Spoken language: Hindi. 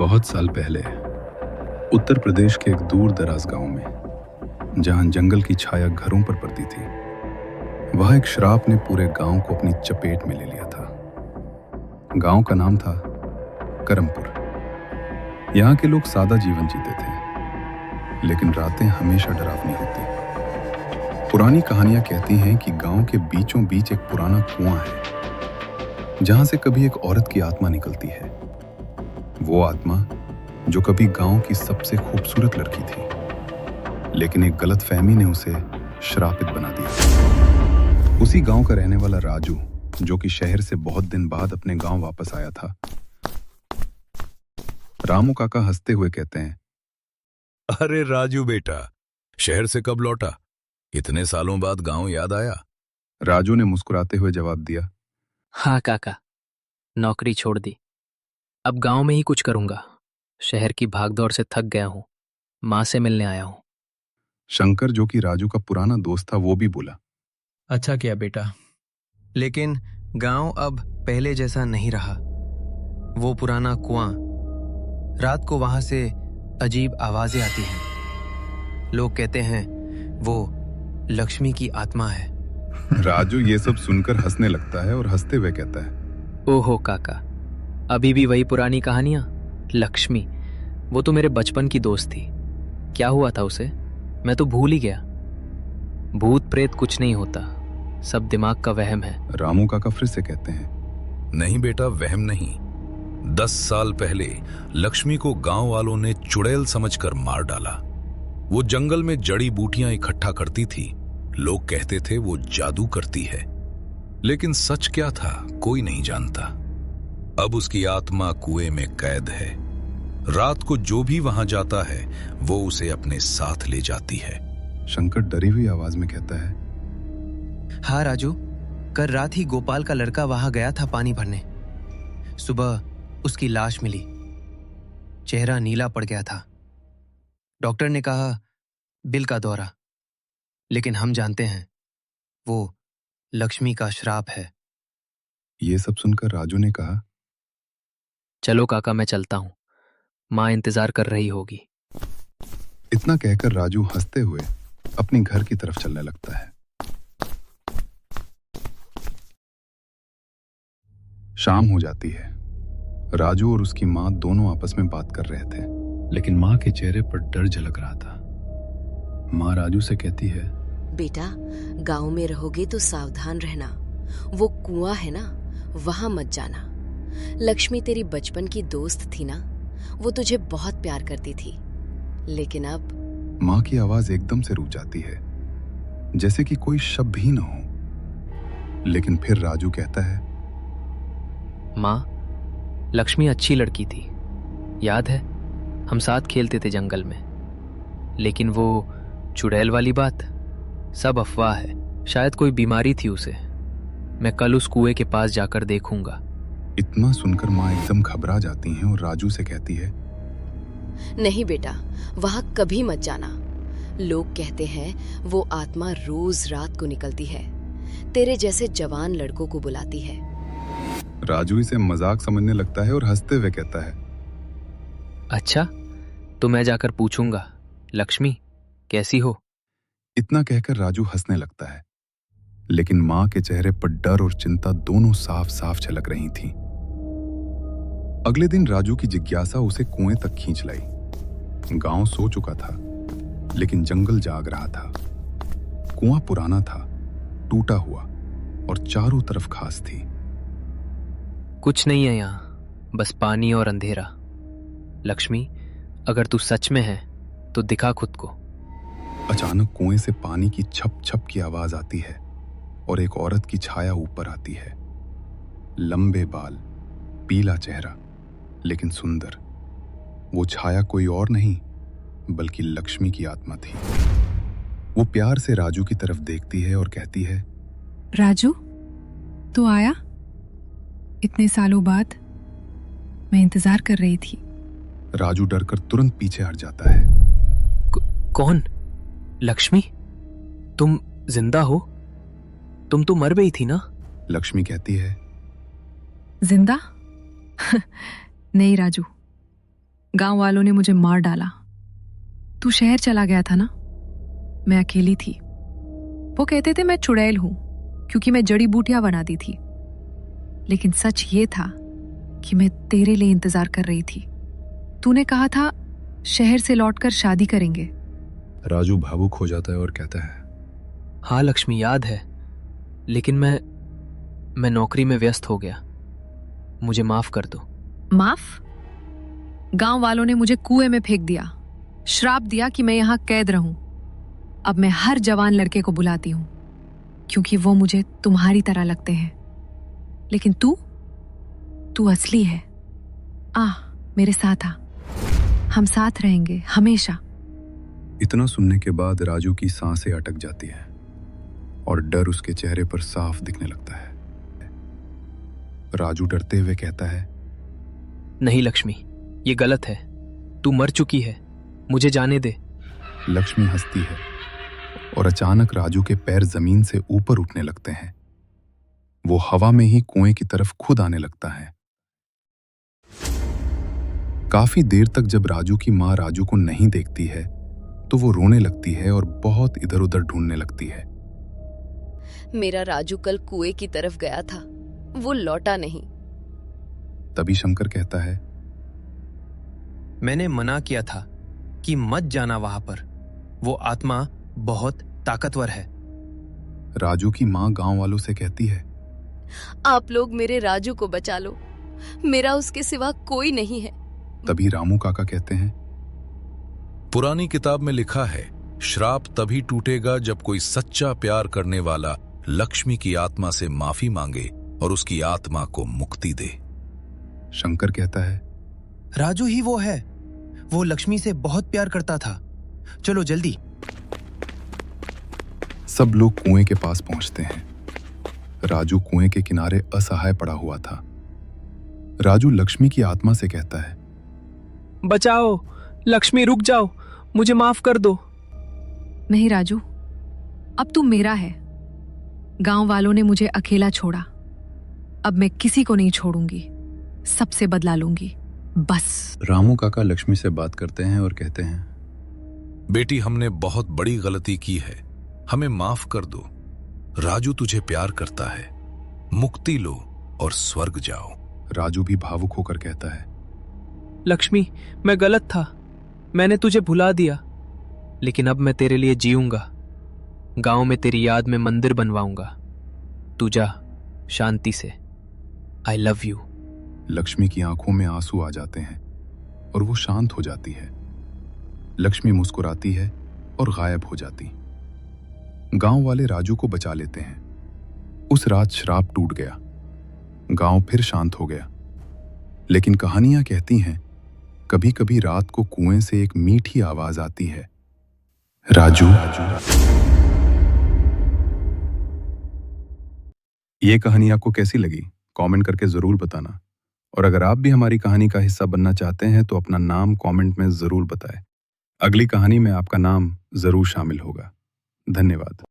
बहुत साल पहले उत्तर प्रदेश के एक दूर दराज गांव में, जहां जंगल की छाया घरों पर पड़ती थी, वहां एक श्राप ने पूरे गांव को अपनी चपेट में ले लिया था। गांव का नाम था करमपुर। यहाँ के लोग सादा जीवन जीते थे, लेकिन रातें हमेशा डरावनी होती। पुरानी कहानियां कहती हैं कि गांव के बीचों बीच एक पुराना कुआं है, जहां से कभी एक औरत की आत्मा निकलती है। वो आत्मा जो कभी गांव की सबसे खूबसूरत लड़की थी, लेकिन एक गलतफहमी ने उसे श्रापित बना दिया। उसी गांव का रहने वाला राजू, जो कि शहर से बहुत दिन बाद अपने गांव वापस आया था। रामू काका हंसते हुए कहते हैं, अरे राजू बेटा, शहर से कब लौटा? इतने सालों बाद गांव याद आया? राजू ने मुस्कुराते हुए जवाब दिया, हाँ काका, नौकरी छोड़ दी। अब गांव में ही कुछ करूंगा। शहर की भागदौड़ से थक गया हूं। माँ से मिलने आया हूं। शंकर, जो कि राजू का पुराना दोस्त था, वो भी बोला, अच्छा किया बेटा, लेकिन गांव अब पहले जैसा नहीं रहा। वो पुराना कुआं, रात को वहां से अजीब आवाजें आती हैं। लोग कहते हैं वो लक्ष्मी की आत्मा है। राजू ये सब सुनकर हंसने लगता है और हंसते हुए कहता है, ओहो काका, अभी भी वही पुरानी कहानियां? लक्ष्मी, वो तो मेरे बचपन की दोस्त थी। क्या हुआ था उसे? मैं तो भूल ही गया। भूत प्रेत कुछ नहीं होता, सब दिमाग का वहम है। रामू काका फिर से कहते हैं, नहीं बेटा, वहम नहीं। 10 साल पहले लक्ष्मी को गांव वालों ने चुड़ैल समझकर मार डाला। वो जंगल में जड़ी बूटियां इकट्ठा करती थी। लोग कहते थे वो जादू करती है, लेकिन सच क्या था कोई नहीं जानता। अब उसकी आत्मा कुएं में कैद है। रात को जो भी वहां जाता है वो उसे अपने साथ ले जाती है। शंकर डरी हुई आवाज में कहता है, हाँ राजू, कल रात ही गोपाल का लड़का वहां गया था पानी भरने। सुबह उसकी लाश मिली। चेहरा नीला पड़ गया था। डॉक्टर ने कहा दिल का दौरा, लेकिन हम जानते हैं वो लक्ष्मी का श्राप है। ये सब सुनकर राजू ने कहा, चलो काका, मैं चलता हूं। माँ इंतजार कर रही होगी। इतना कहकर राजू हंसते हुए अपने घर की तरफ चलने लगता है। शाम हो जाती है। राजू और उसकी माँ दोनों आपस में बात कर रहे थे, लेकिन माँ के चेहरे पर डर झलक रहा था। माँ राजू से कहती है, बेटा, गांव में रहोगे तो सावधान रहना। वो कुआं है ना, वहां मत जाना। लक्ष्मी तेरी बचपन की दोस्त थी ना, वो तुझे बहुत प्यार करती थी, लेकिन अब। माँ की आवाज एकदम से रुक जाती है, जैसे कि कोई शब्द ही ना हो। लेकिन फिर राजू कहता है, माँ, लक्ष्मी अच्छी लड़की थी। याद है, हम साथ खेलते थे जंगल में। लेकिन वो चुड़ैल वाली बात सब अफवाह है। शायद कोई बीमारी थी उसे। मैं कल उस कुएं के पास जाकर देखूंगा। इतना सुनकर माँ एकदम घबरा जाती हैं और राजू से कहती है, नहीं बेटा, वहां कभी मत जाना। लोग कहते हैं वो आत्मा रोज रात को निकलती है, तेरे जैसे जवान लड़कों को बुलाती है। राजू इसे मजाक समझने लगता है और हंसते हुए कहता है, अच्छा, तो मैं जाकर पूछूंगा, लक्ष्मी कैसी हो? इतना कहकर राजू हंसने लगता है, लेकिन माँ के चेहरे पर डर और चिंता दोनों साफ साफ झलक रही थी। अगले दिन राजू की जिज्ञासा उसे कुएं तक खींच लाई। गांव सो चुका था, लेकिन जंगल जाग रहा था। कुआं पुराना था, टूटा हुआ, और चारों तरफ घास थी। कुछ नहीं है यहाँ, बस पानी और अंधेरा। लक्ष्मी, अगर तू सच में है तो दिखा खुद को। अचानक कुएं से पानी की छप छप की आवाज आती है और एक औरत की छाया ऊपर आती है। लंबे बाल, पीला चेहरा, लेकिन सुंदर। वो छाया कोई और नहीं बल्कि लक्ष्मी की आत्मा थी। वो प्यार से राजू की तरफ देखती है और कहती है, राजू, तू आया? इतने सालों बाद मैं इंतजार कर रही थी। राजू डरकर तुरंत पीछे हट जाता है। कौन? लक्ष्मी, तुम जिंदा हो? तुम तो मर गई थी ना? लक्ष्मी कहती है, जिंदा? नहीं राजू, गांव वालों ने मुझे मार डाला। तू शहर चला गया था ना, मैं अकेली थी। वो कहते थे मैं चुड़ैल हूं क्योंकि मैं जड़ी बूटियां बनाती थी, लेकिन सच ये था कि मैं तेरे लिए इंतजार कर रही थी। तूने कहा था शहर से लौटकर शादी करेंगे। राजू भावुक हो जाता है और कहता है, हाँ लक्ष्मी, याद है, लेकिन मैं नौकरी में व्यस्त हो गया। मुझे माफ कर दो। माफ? गांव वालों ने मुझे कुएं में फेंक दिया, श्राप दिया कि मैं यहां कैद रहूं। अब मैं हर जवान लड़के को बुलाती हूं क्योंकि वो मुझे तुम्हारी तरह लगते हैं। लेकिन तू असली है। मेरे साथ आ, हम साथ रहेंगे हमेशा। इतना सुनने के बाद राजू की सांसें अटक जाती है और डर उसके चेहरे पर साफ दिखने लगता है। राजू डरते हुए कहता है, नहीं लक्ष्मी, ये गलत है। तू मर चुकी है, मुझे जाने दे। लक्ष्मी हंसती है और अचानक राजू के पैर जमीन से ऊपर उठने लगते हैं। वो हवा में ही कुएं की तरफ खुद आने लगता है। काफी देर तक जब राजू की मां राजू को नहीं देखती है तो वो रोने लगती है और बहुत इधर उधर ढूंढने लगती है। मेरा राजू कल कुएं की तरफ गया था, वो लौटा नहीं। तभी शंकर कहता है, मैंने मना किया था कि मत जाना वहां पर, वो आत्मा बहुत ताकतवर है। राजू की मां गांव वालों से कहती है, आप लोग मेरे राजू को बचा लो, मेरा उसके सिवा कोई नहीं है। तभी रामू काका कहते हैं, पुरानी किताब में लिखा है, श्राप तभी टूटेगा जब कोई सच्चा प्यार करने वाला लक्ष्मी की आत्मा से माफी मांगे और उसकी आत्मा को मुक्ति दे। शंकर कहता है, राजू ही वो है, वो लक्ष्मी से बहुत प्यार करता था। चलो जल्दी। सब लोग कुएं के पास पहुंचते हैं। राजू कुएं के किनारे असहाय पड़ा हुआ था। राजू लक्ष्मी की आत्मा से कहता है, बचाओ लक्ष्मी, रुक जाओ, मुझे माफ कर दो। नहीं राजू, अब तू मेरा है। गांव वालों ने मुझे अकेला छोड़ा, अब मैं किसी को नहीं छोड़ूंगी, सबसे बदला लूंगी, बस। रामू काका लक्ष्मी से बात करते हैं और कहते हैं, बेटी, हमने बहुत बड़ी गलती की है, हमें माफ कर दो। राजू तुझे प्यार करता है, मुक्ति लो और स्वर्ग जाओ। राजू भी भावुक होकर कहता है, लक्ष्मी, मैं गलत था, मैंने तुझे भुला दिया, लेकिन अब मैं तेरे लिए जीऊंगा। गांव में तेरी याद में मंदिर बनवाऊंगा। तू जा शांति से। I love you. लक्ष्मी की आंखों में आंसू आ जाते हैं और वो शांत हो जाती है। लक्ष्मी मुस्कुराती है और गायब हो जाती। गांव वाले राजू को बचा लेते हैं। उस रात श्राप टूट गया, गांव फिर शांत हो गया। लेकिन कहानियां कहती हैं, कभी कभी रात को कुएं से एक मीठी आवाज आती है, राजू। ये कहानी आपको कैसी लगी? कमेंट करके जरूर बताना। और अगर आप भी हमारी कहानी का हिस्सा बनना चाहते हैं तो अपना नाम कमेंट में जरूर बताएं। अगली कहानी में आपका नाम जरूर शामिल होगा। धन्यवाद।